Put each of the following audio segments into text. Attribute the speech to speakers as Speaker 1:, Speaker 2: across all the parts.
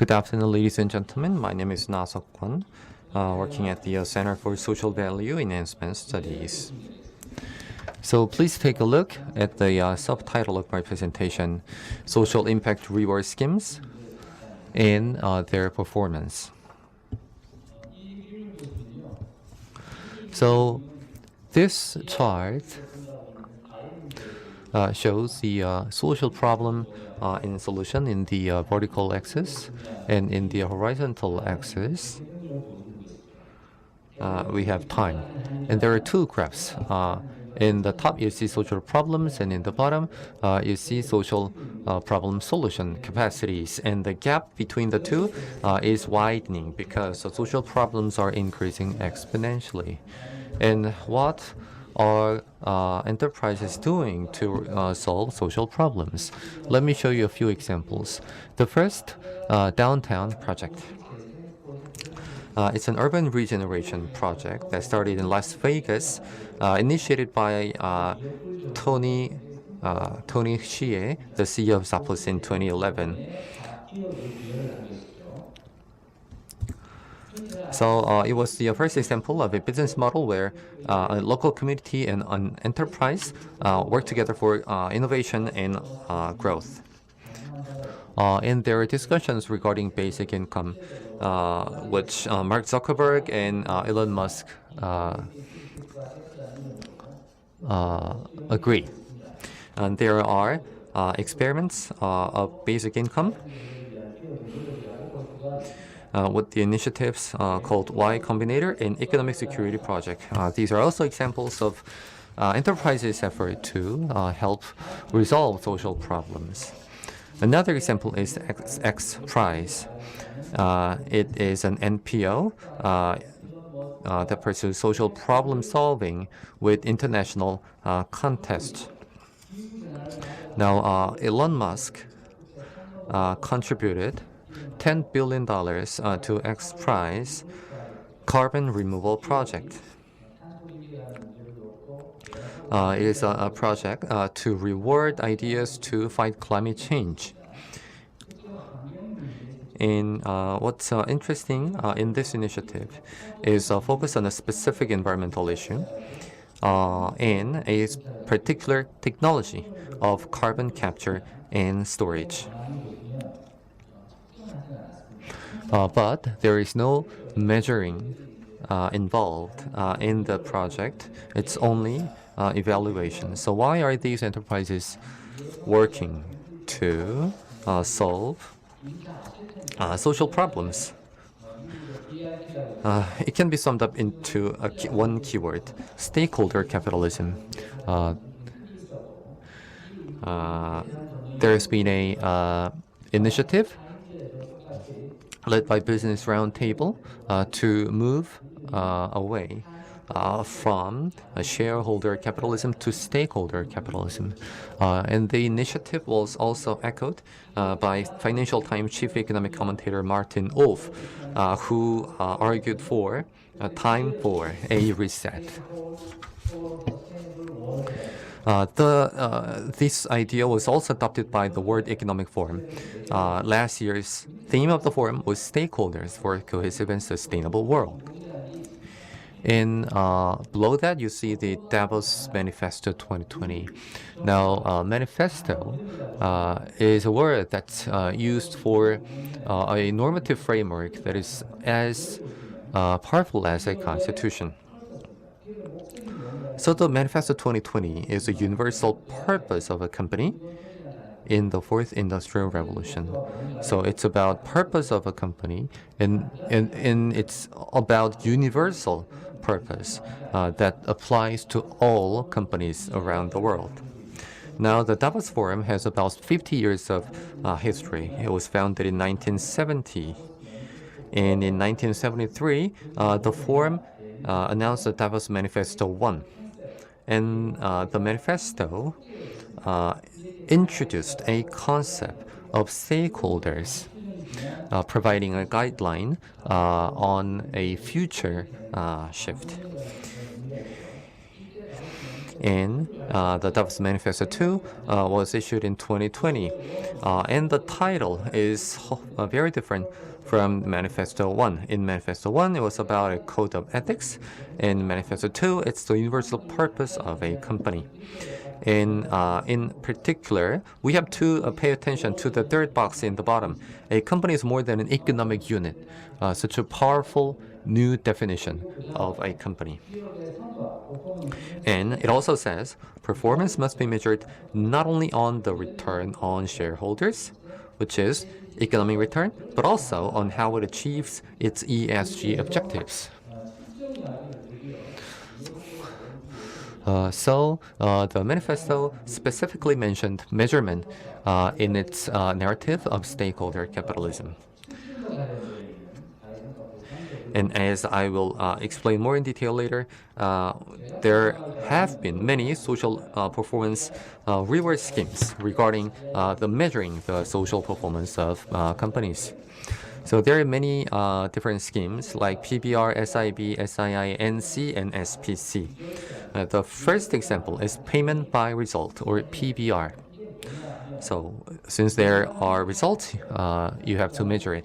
Speaker 1: Good afternoon, ladies and gentlemen. My name is Na Seok-kwon, working at the Center for Social Value Enhancement Studies. So please take a look at the subtitle of my presentation, Social Impact Reward Schemes and their Performance. So this chart shows the social problem in solution in the vertical axis, and in the horizontal axis we have time. And there are two graphs. In the top you see social problems, and in the bottom you see social problem solution capacities. And the gap between the two is widening because the social problems are increasing exponentially. And what are enterprises doing to solve social problems? Let me show you a few examples. The first, downtown project. It's an urban regeneration project that started in Las Vegas, initiated by Tony Hsieh, the CEO of Zappos, in 2011. So it was the first example of a business model where a local community and an enterprise work together for innovation and growth. And there are discussions regarding basic income, which Mark Zuckerberg and Elon Musk agree. And there are experiments of basic income with the initiatives called Y Combinator and Economic Security Project. These are also examples of enterprises' effort to help resolve social problems. Another example is X Prize. It is an NPO that pursues social problem solving with international contests. Now, Elon Musk contributed $10 billion to X Prize carbon removal project. It is a project to reward ideas to fight climate change. And what's interesting in this initiative is focus on a specific environmental issue and a particular technology of carbon capture and storage. But there is no measuring involved in the project. It's only evaluation. So why are these enterprises working to solve social problems? It can be summed up into one keyword: stakeholder capitalism. There's been a initiative led by Business Roundtable to move away from shareholder capitalism to stakeholder capitalism. And the initiative was also echoed by Financial Times chief economic commentator Martin Wolf, who argued for time for a reset. This idea was also adopted by the World Economic Forum. Last year's theme of the forum was stakeholders for a cohesive and sustainable world. And below that, you see the Davos Manifesto 2020. Now, manifesto is a word that's used for a normative framework that is as powerful as a constitution. So the Manifesto 2020 is a universal purpose of a company in the fourth industrial revolution. So it's about purpose of a company, and it's about universal purpose that applies to all companies around the world. Now, the Davos Forum has about 50 years of history. It was founded in 1970. And in 1973, the Forum announced the Davos Manifesto 1. And the manifesto introduced a concept of stakeholders, providing a guideline on a future shift. And the Davos Manifesto 2 was issued in 2020. And the title is very different from Manifesto 1. In Manifesto 1, it was about a code of ethics. In Manifesto 2, it's the universal purpose of a company. In particular, we have to pay attention to the third box in the bottom. A company is more than an economic unit. Such a powerful new definition of a company. And it also says performance must be measured not only on the return on shareholders, which is economic return, but also on how it achieves its ESG objectives. The manifesto specifically mentioned measurement in its narrative of stakeholder capitalism. And as I will explain more in detail later, there have been many social performance reward schemes regarding the measuring the social performance of companies. So there are many different schemes like PBR, SIB, SII, NC, and SPC. The first example is payment by result, or PBR. So since there are results, you have to measure it.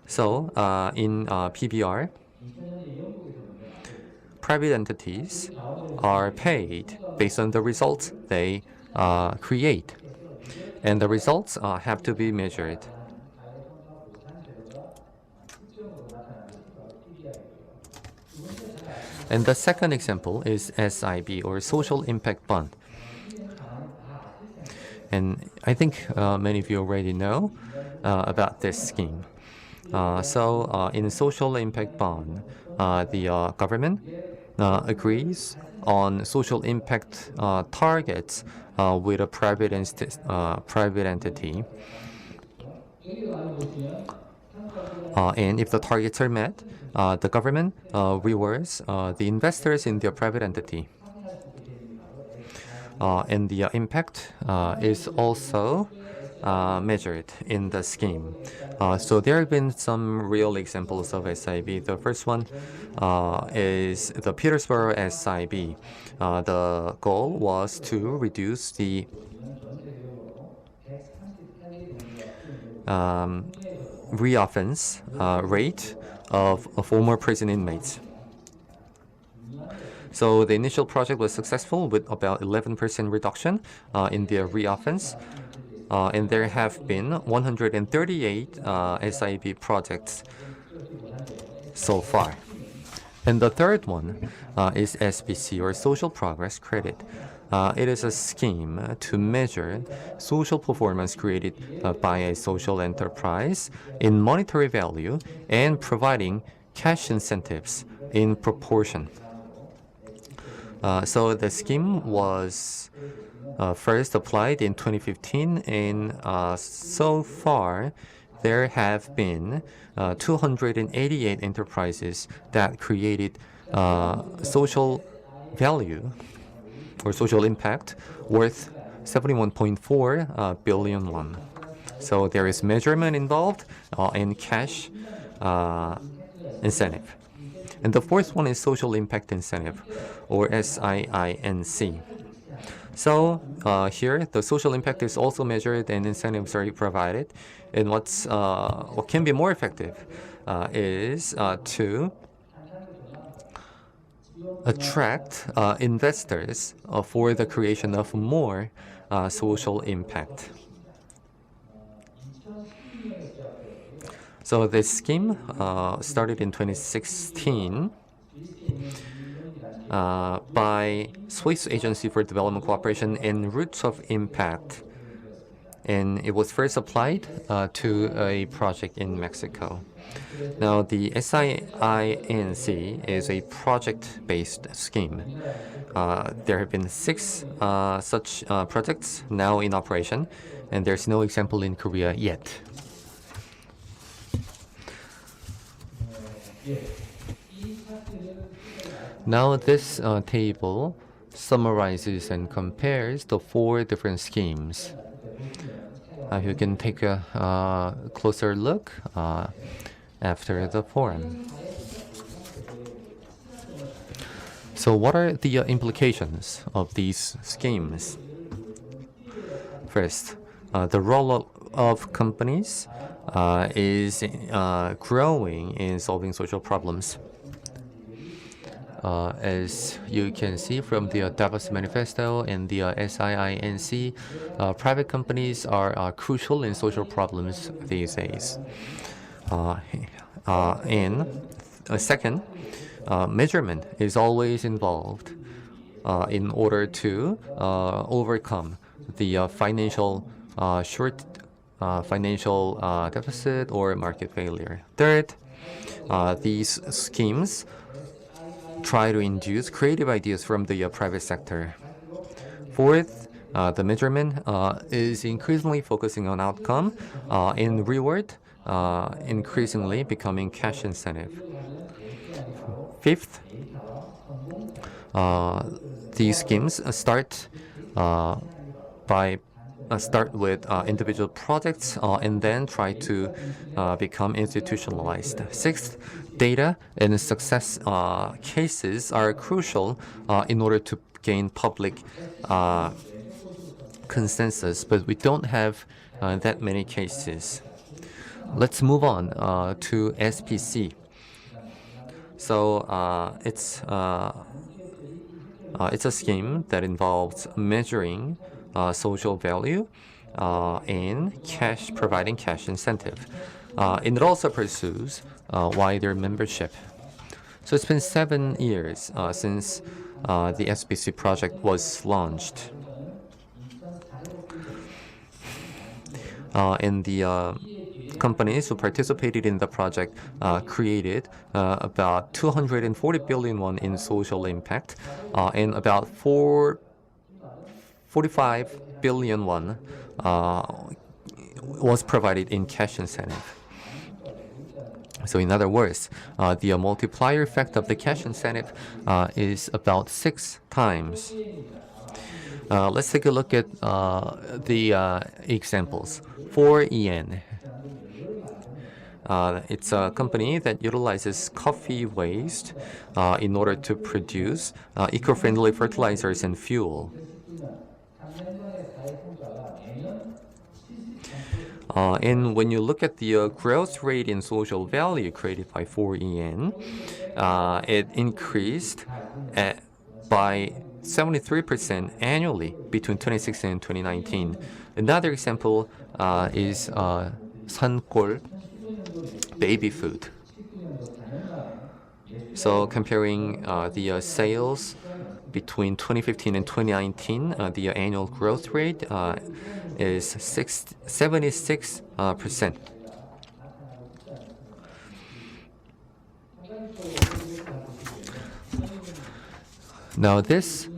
Speaker 1: So in PBR, private entities are paid based on the results they create. And the results have to be measured. And the second example is SIB, or Social Impact Bond. And I think many of you already know about this scheme. In Social Impact Bond, the government agrees on social impact targets with a private entity. And if the targets are met, the government rewards the investors in their private entity. And the impact is also measured in the scheme. So there have been some real examples of SIB. The first one is the Petersboro SIB. The goal was to reduce the reoffense rate of former prison inmates. So the initial project was successful with about 11% reduction in their reoffense. And there have been 138 SIB projects so far. And the third one is SPC, or Social Progress Credit. It is a scheme to measure social performance created by a social enterprise in monetary value and providing cash incentives in proportion. So the scheme was first applied in 2015, and so far there have been 288 enterprises that created social value or social impact worth 71.4 billion won. So there is measurement involved and cash incentive. And the fourth one is social impact incentive, or SIINC. So here, the social impact is also measured and incentives are provided. And what can be more effective is to attract investors for the creation of more social impact. So this scheme started in 2016 by Swiss Agency for Development Cooperation and Roots of Impact. And it was first applied to a project in Mexico. Now, the SIINC is a project-based scheme. There have been 6 such projects now in operation, and there's no example in Korea yet. Now this table summarizes and compares the 4 different schemes. You can take a closer look after the forum. So what are the implications of these schemes? First, the role of companies is growing in solving social problems. As you can see from the Davos Manifesto and the SIINC, private companies are crucial in social problems these days. And second, measurement is always involved in order to overcome the financial deficit or market failure. Third, these schemes try to induce creative ideas from the private sector. Fourth, the measurement is increasingly focusing on outcome and reward, increasingly becoming cash incentive. Fifth, these schemes start with individual projects and then try to become institutionalized. Sixth, data and success cases are crucial in order to gain public consensus, but we don't have that many cases. Let's move on to SPC. So it's a scheme that involves measuring social value and providing cash incentive. And it also pursues wider membership. So it's been 7 years since the SPC project was launched. And the companies who participated in the project created about 240 billion won in social impact and about 45 billion won was provided in cash incentive. So in other words, the multiplier effect of the cash incentive is about 6 times. Let's take a look at the examples. 4EN. It's a company that utilizes coffee waste in order to produce eco-friendly fertilizers and fuel. And when you look at the growth rate in social value created by 4EN, it increased by 73% annually between 2016 and 2019. Another example is Sankol baby food. So comparing the sales between 2015 and 2019, the annual growth rate is 76%. Now this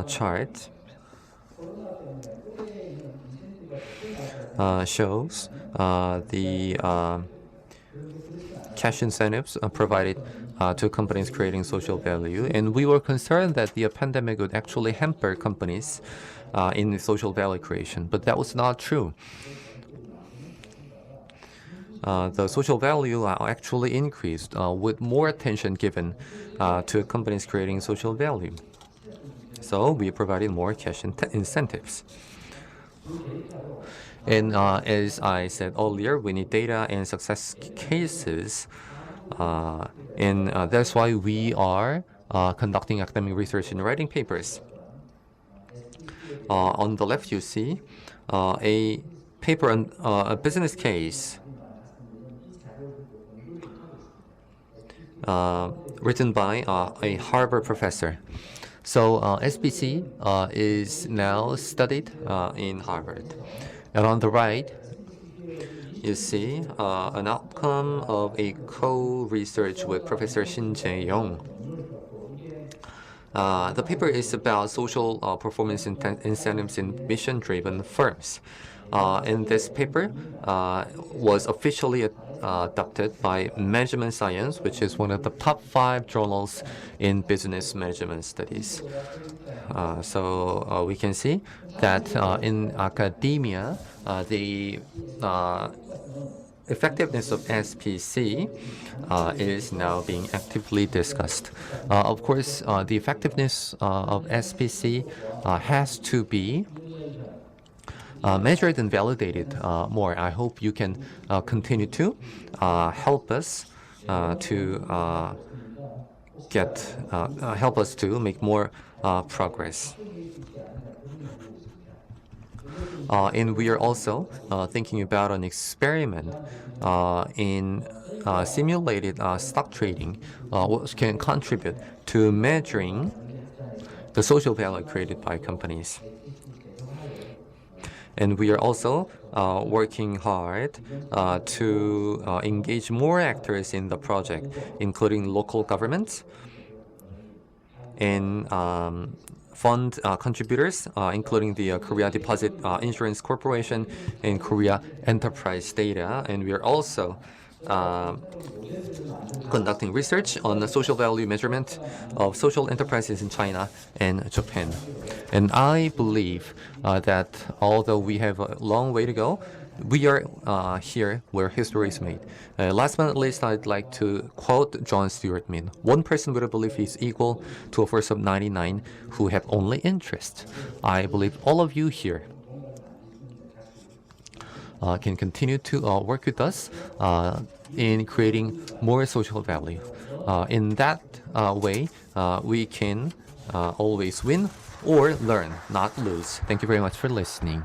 Speaker 1: chart shows the cash incentives provided to companies creating social value, and we were concerned that the pandemic would actually hamper companies in social value creation, but that was not true. The social value actually increased with more attention given to companies creating social value. So we provided more cash incentives. And as I said earlier, we need data and success cases, and that's why we are conducting academic research and writing papers. On the left, you see a paper on a business case written by a Harvard professor. So SPC is now studied in Harvard. And on the right, you see an outcome of a co-research with Professor Shin Jae-young. The paper is about social performance incentives in mission-driven firms. And this paper was officially adopted by Management Science, which is one of the top 5 journals in business management studies. So we can see that in academia, the effectiveness of SPC is now being actively discussed. Of course, the effectiveness of SPC has to be measured and validated more. I hope you can continue to help us to help us to make more progress. And we are also thinking about an experiment in simulated stock trading, which can contribute to measuring the social value created by companies. And we are also working hard to engage more actors in the project, including local governments and fund contributors, including the Korea Deposit Insurance Corporation and Korea Enterprise Data. And we are also conducting research on the social value measurement of social enterprises in China and Japan. And I believe that although we have a long way to go, we are here where history is made. Last but not least, I'd like to quote John Stuart Mill. One person with a belief is equal to a force of 99 who have only interest. I believe all of you here can continue to work with us in creating more social value. In that way, we can always win or learn, not lose. Thank you very much for listening.